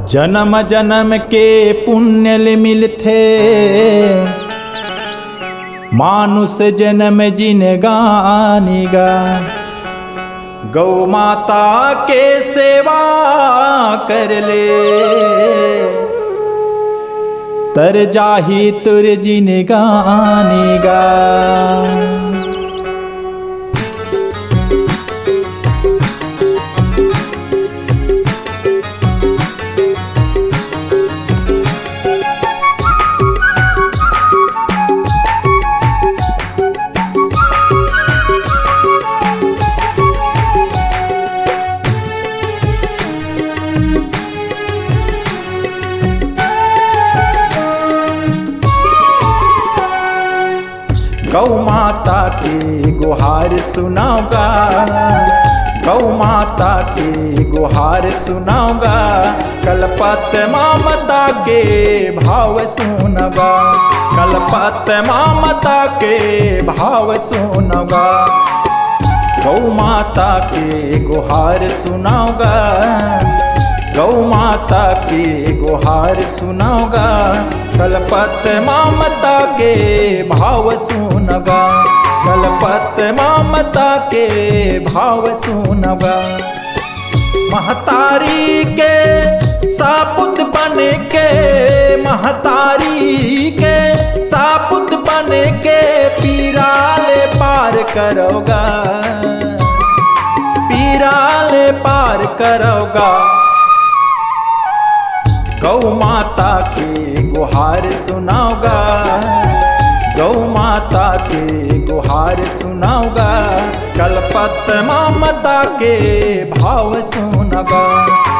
जन्म जन्म के पुण्य मिलथे, मानुष जन्म जिन गानिगा। गौ माता के सेवा कर ले, तर जाही तुर जिन गानिगा। गौ माता की गुहार सुनाऊंगा, गौ माता की गुहार सुनाऊंगा। कलपत ममता के भाव सुनगा, कलपत ममता के भाव सुनगा। गौ माता की गुहार सुनाऊंगा, गौ माता की गुहार सुनाऊंगा। कलपत ममता के भाव सुनगा, कलपत ममता के भाव सुनगा। महतारी के सापुत बन के, महतारी के सापुत बन के पीराले पार करोगा, पीराले पार करोगा। गौ माता की गुहार सुनाऊंगा, गौ माता की गुहार सुनाऊंगा। कलपत ममता के भाव सुनगा,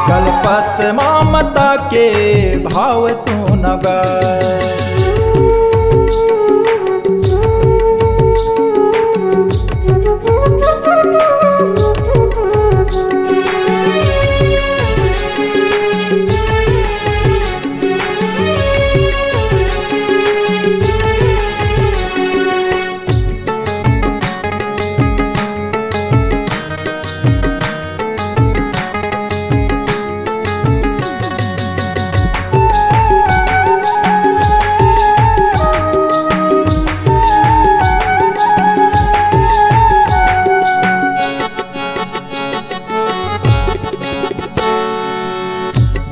कलपत ममता के भाव सुनगा।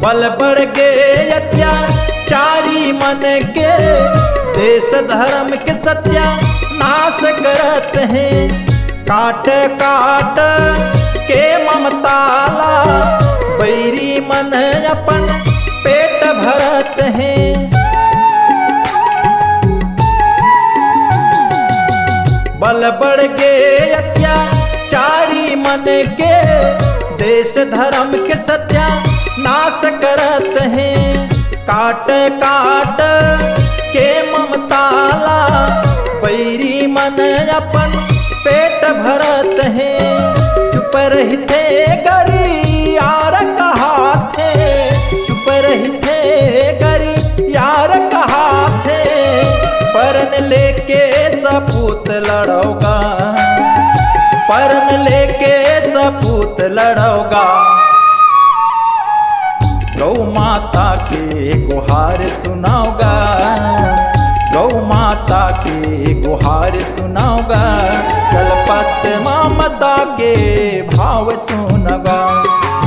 बल बढ़ गए अत्याचारी मन के, देश धर्म के सत्या नाश करत हैं। काट काट के ममताला, बैरी मन अपन पेट भरत हैं। बल बढ़ गए अत्याचारी मन के, देश धर्म के सत्या नाश करत हैं। काट काट के ममताला, बैरी मन अपन पेट भरत हैं। चुप रहते गरी यार कहाथे, चुप रहते गरी यार कहाथे। परन लेके सपूत लड़ोगा, परन लेके सपूत लड़ोगा। गौ माता के गुहार सुनाऊंगा, गौ माता के गुहार सुनाऊंगा। कलपत ममता के भाव सुनगा,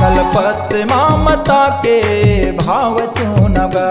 कलपत ममता के भाव सुनगा।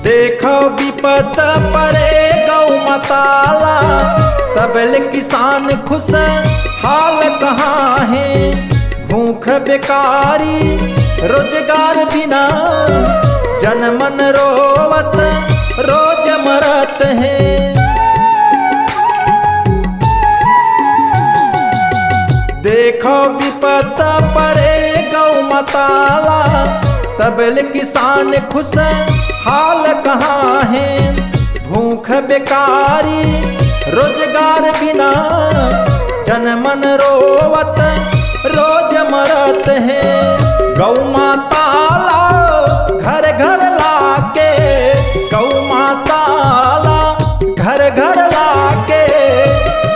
देखो विपत परे गौ माताला, तबल किसान खुश हाल कहाँ है। भूख बेकारी रोजगार बिना, जन मन रोवत रोज मर हैं। देखो विपत परे गौ माताला, तबल किसान खुश हाल कहाँ है। भूख बेकारी रोजगार बिना, जन मन रोवत रोज मरत है। गौ माताला घर घर लाके, गौ माताला घर घर लाके,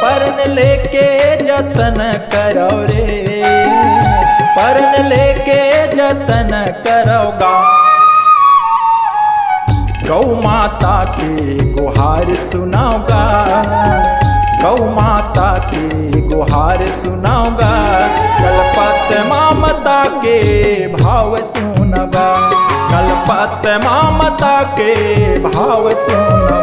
परण लेके जतन करो रे, परण लेके जतन करोगा। गौ माता के गुहार सुनाओगा, गौ माता के गुहार सुनाओगा। कलपत ममता के भाव सुनगा, कलपत ममता के भाव सुनगा।